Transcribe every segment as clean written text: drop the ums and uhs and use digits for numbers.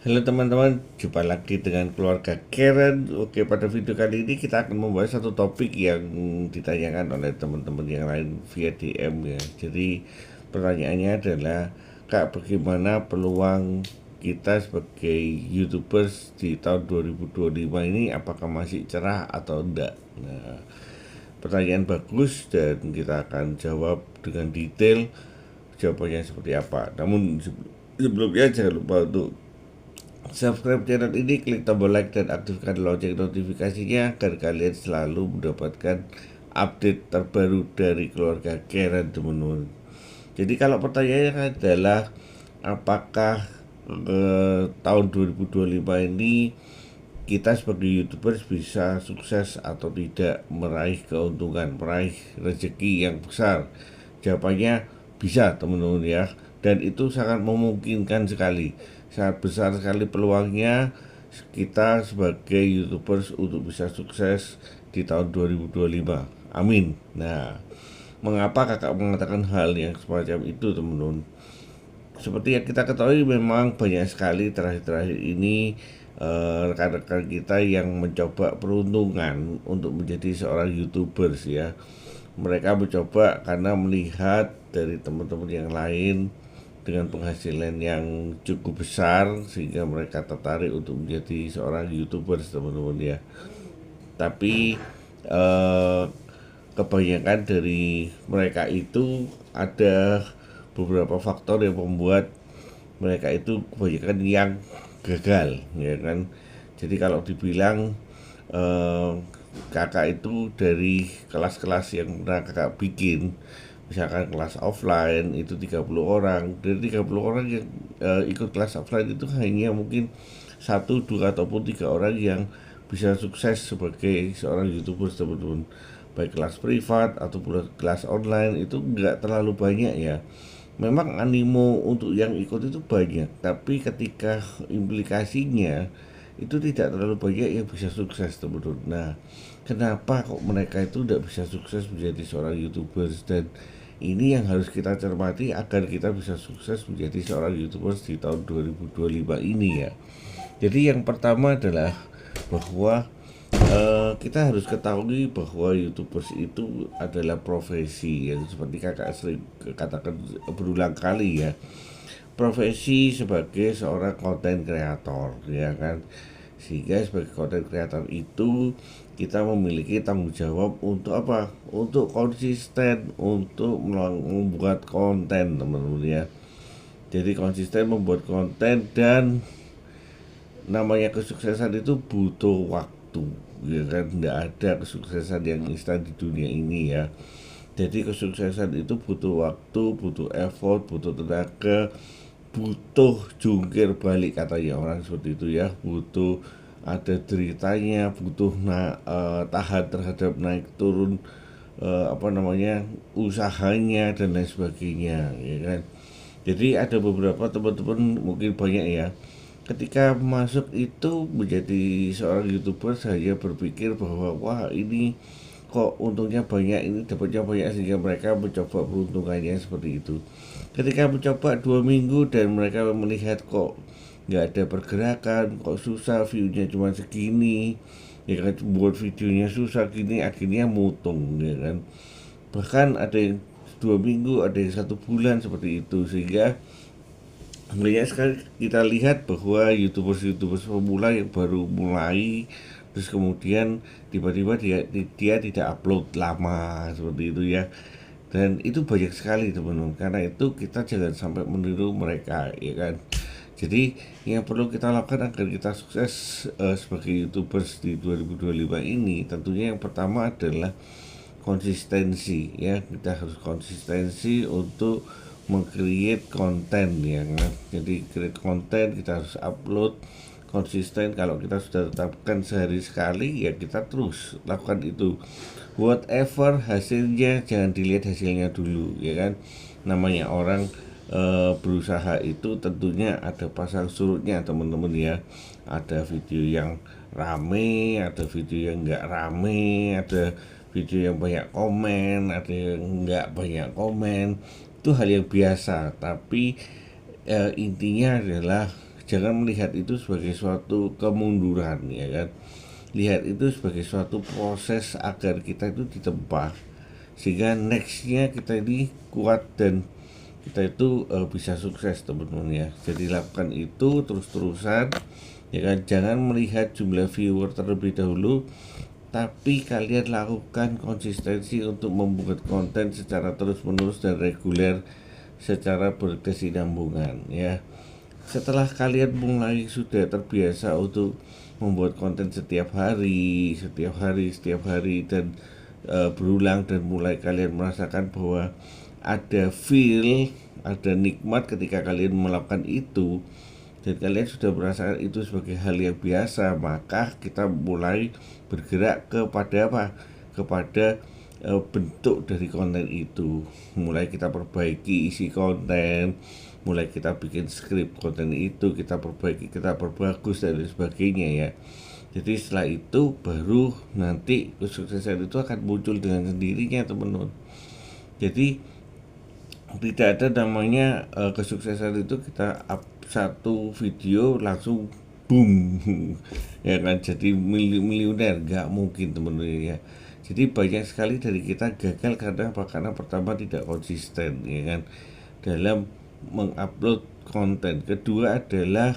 Halo teman-teman, jumpa lagi dengan keluarga Karen. Oke, pada video kali ini kita akan membahas satu topik yang ditanyakan oleh teman-teman yang lain via DM ya. Jadi pertanyaannya adalah, Kak, bagaimana peluang kita sebagai YouTubers di tahun 2025 ini, apakah masih cerah atau enggak? Nah, pertanyaan bagus dan kita akan jawab dengan detail jawabannya seperti apa. Namun sebelumnya jangan lupa untuk subscribe channel ini, klik tombol like dan aktifkan lonceng notifikasinya agar kalian selalu mendapatkan update terbaru dari keluarga Karen, teman-teman. Jadi kalau pertanyaannya adalah apakah tahun 2025 ini kita sebagai YouTubers bisa sukses atau tidak meraih keuntungan, meraih rezeki yang besar? Jawabannya bisa, teman-teman ya. Dan itu sangat memungkinkan sekali, sangat besar sekali peluangnya kita sebagai YouTubers untuk bisa sukses di tahun 2025. Amin. Nah, mengapa kakak mengatakan hal yang semacam itu, teman-teman? Seperti yang kita ketahui, memang banyak sekali terakhir-terakhir ini rekan-rekan kita yang mencoba peruntungan untuk menjadi seorang YouTubers ya. Mereka mencoba karena melihat dari teman-teman yang lain dengan penghasilan yang cukup besar sehingga mereka tertarik untuk menjadi seorang YouTubers, teman-teman ya. Tapi eh, kebanyakan dari mereka itu ada beberapa faktor yang membuat mereka itu kebanyakan yang gagal ya kan. Jadi kalau dibilang eh, kakak itu dari kelas-kelas yang pernah kakak bikin, misalkan kelas offline itu 30 orang, dari 30 orang yang ikut kelas offline itu hanya mungkin satu, dua ataupun tiga orang yang bisa sukses sebagai seorang YouTuber, teman-teman. Baik kelas privat ataupun kelas online itu nggak terlalu banyak ya. Memang animo untuk yang ikut itu banyak, tapi ketika implikasinya itu tidak terlalu banyak yang bisa sukses, teman-teman. Nah, kenapa kok mereka itu tidak bisa sukses menjadi seorang YouTubers? Dan ini yang harus kita cermati agar kita bisa sukses menjadi seorang YouTubers di tahun 2025 ini ya. Jadi yang pertama adalah bahwa kita harus ketahui bahwa YouTubers itu adalah profesi yang seperti kakak sering katakan berulang kali ya, profesi sebagai seorang konten kreator ya kan. Sehingga sebagai konten kreator itu kita memiliki tanggung jawab untuk apa, untuk konsisten untuk membuat konten, teman-teman ya. Jadi konsisten membuat konten, dan namanya kesuksesan itu butuh waktu ya kan. Tidak ada kesuksesan yang instan di dunia ini ya. Jadi kesuksesan itu butuh waktu, butuh effort, butuh tenaga, butuh jungkir balik katanya orang seperti itu ya. Butuh ada ceritanya, butuh tahan terhadap naik turun apa namanya, usahanya dan lain sebagainya ya kan. Jadi ada beberapa teman-teman mungkin banyak ya, ketika masuk itu menjadi seorang YouTuber saya berpikir bahwa wah ini kok untungnya banyak, ini dapatnya banyak, sehingga mereka mencoba peruntungannya seperti itu. Ketika mencoba 2 minggu dan mereka melihat kok nggak ada pergerakan, kok susah, viewnya cuma segini ya kan, buat videonya susah gini, akhirnya mutung ya kan. Bahkan ada yang 2 minggu, ada yang 1 bulan seperti itu. Sehingga banyak sekali kita lihat bahwa YouTubers pemula yang baru mulai terus kemudian tiba-tiba dia tidak upload lama seperti itu ya. Dan itu banyak sekali, teman-teman. Karena itu kita jangan sampai meniru mereka ya kan. Jadi yang perlu kita lakukan agar kita sukses sebagai YouTubers di 2025 ini, tentunya yang pertama adalah konsistensi ya. Kita harus konsistensi untuk meng-create konten ya kan. Jadi create konten kita harus upload konsisten. Kalau kita sudah tetapkan sehari sekali ya kita terus lakukan itu, whatever hasilnya jangan dilihat hasilnya dulu ya kan. Namanya orang berusaha itu tentunya ada pasang surutnya, teman-teman ya. Ada video yang rame, ada video yang enggak rame, ada video yang banyak komen, ada yang enggak banyak komen. Itu hal yang biasa, tapi intinya adalah jangan melihat itu sebagai suatu kemunduran, ya kan. Lihat itu sebagai suatu proses agar kita itu ditempa, sehingga nextnya kita ini kuat dan kita itu bisa sukses, teman-teman ya. Jadi lakukan itu terus-terusan, ya kan. Jangan melihat jumlah viewer terlebih dahulu, tapi kalian lakukan konsistensi untuk membuat konten secara terus-menerus dan reguler, secara berkesinambungan ya. Setelah kalian mulai sudah terbiasa untuk membuat konten setiap hari, dan berulang, dan mulai kalian merasakan bahwa ada feel, ada nikmat ketika kalian melakukan itu, dan kalian sudah merasakan itu sebagai hal yang biasa, maka kita mulai bergerak kepada apa? Kepada bentuk dari konten itu. Mulai kita perbaiki isi konten, mulai kita bikin skrip konten itu, kita perbaiki, kita perbagus dan sebagainya ya. Jadi setelah itu baru nanti kesuksesan itu akan muncul dengan sendirinya, teman-teman. Jadi tidak ada namanya kesuksesan itu kita up satu video langsung boom ya kan, jadi miliuner, nggak mungkin, teman-teman ya. Jadi banyak sekali dari kita gagal karena apa? Karena pertama tidak konsisten, ya kan, dalam mengupload konten. Kedua adalah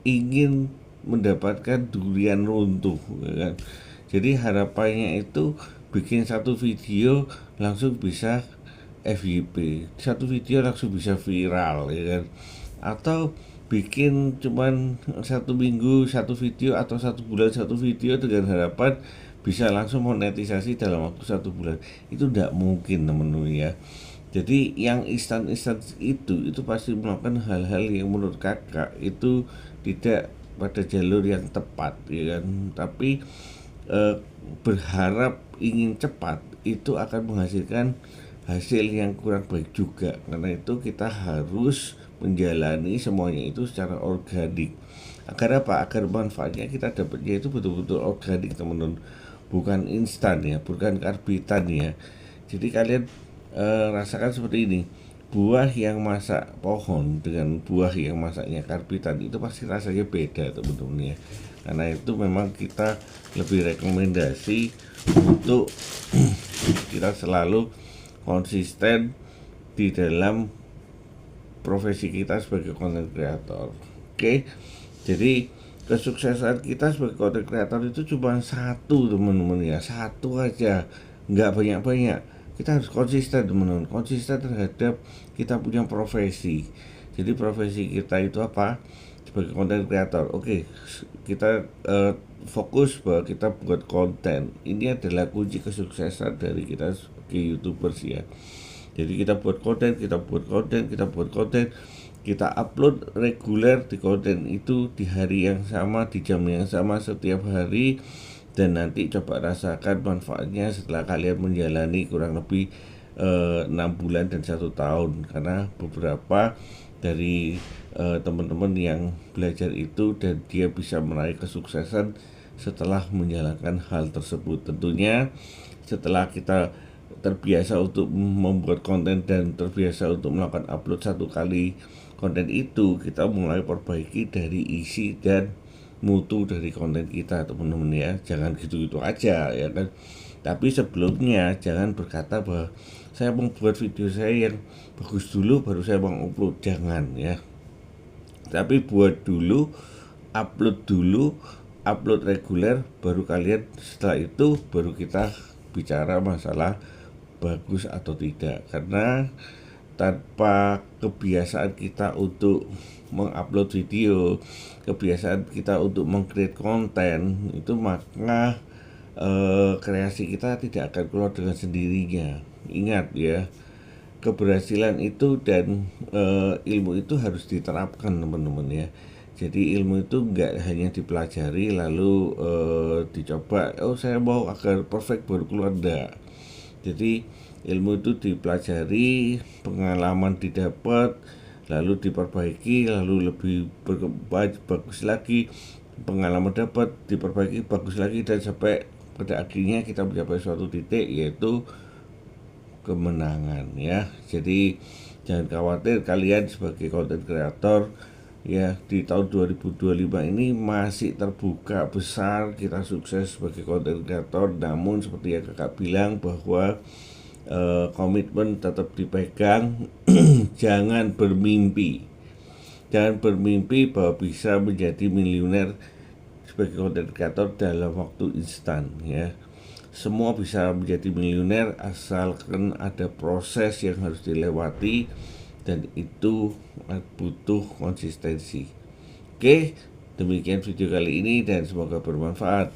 ingin mendapatkan durian runtuh, ya kan. Jadi harapannya itu bikin satu video langsung bisa FYP, satu video langsung bisa viral, ya kan. Atau bikin cuman satu minggu satu video, atau satu bulan satu video dengan harapan bisa langsung monetisasi dalam waktu satu bulan. Itu tidak mungkin, teman-teman ya. Jadi yang instan-instan itu pasti melakukan hal-hal yang menurut kakak itu tidak pada jalur yang tepat, ya kan. Tapi berharap ingin cepat itu akan menghasilkan hasil yang kurang baik juga. Karena itu kita harus menjalani semuanya itu secara organik. Agar apa? Agar manfaatnya kita dapatnya itu betul-betul organik, teman-teman. Bukan instan ya, bukan karbitan ya. Jadi kalian rasakan seperti ini. Buah yang masak pohon dengan buah yang masaknya karbitan itu pasti rasanya beda, teman-teman ya. Karena itu memang kita lebih rekomendasi untuk kita selalu konsisten di dalam profesi kita sebagai content creator. Oke. Jadi kesuksesan kita sebagai content creator itu cuma satu, teman-teman ya. Satu aja, nggak banyak-banyak. Kita harus konsisten, teman-teman. Konsisten terhadap kita punya profesi. Jadi profesi kita itu apa? Sebagai content creator. Oke, kita fokus bahwa kita buat konten. Ini adalah kunci kesuksesan dari kita sebagai YouTubers ya. Jadi kita buat konten, kita upload reguler di konten itu di hari yang sama, di jam yang sama setiap hari, dan nanti coba rasakan manfaatnya setelah kalian menjalani kurang lebih 6 bulan dan 1 tahun. Karena beberapa dari teman-teman yang belajar itu dan dia bisa meraih kesuksesan setelah menjalankan hal tersebut. Tentunya setelah kita terbiasa untuk membuat konten dan terbiasa untuk melakukan upload satu kali konten itu, kita mulai perbaiki dari isi dan mutu dari konten kita, teman-teman ya. Jangan gitu-gitu aja ya kan. Tapi sebelumnya jangan berkata bahwa saya mau buat video saya yang bagus dulu baru saya mau upload, jangan ya. Tapi buat dulu, upload reguler, baru kalian setelah itu baru kita bicara masalah bagus atau tidak. Karena tanpa kebiasaan kita untuk mengupload video, kebiasaan kita untuk meng-create konten itu, maka kreasi kita tidak akan keluar dengan sendirinya. Ingat ya, keberhasilan itu dan ilmu itu harus diterapkan, teman-teman ya. Jadi ilmu itu enggak hanya dipelajari lalu dicoba, oh saya mau agar perfect baru keluar, enggak. Jadi ilmu itu dipelajari, pengalaman didapat, lalu diperbaiki, lalu lebih bagus lagi, pengalaman dapat, diperbaiki, bagus lagi, dan sampai pada akhirnya kita mencapai suatu titik yaitu kemenangan ya. Jadi jangan khawatir, kalian sebagai content creator ya di tahun 2025 ini masih terbuka besar kita sukses sebagai content creator. Namun seperti yang kakak bilang bahwa komitmen tetap dipegang. Jangan bermimpi bahwa bisa menjadi miliuner sebagai content creator dalam waktu instan ya. Semua bisa menjadi miliuner asalkan ada proses yang harus dilewati, dan itu butuh konsistensi. Oke, demikian video kali ini dan semoga bermanfaat.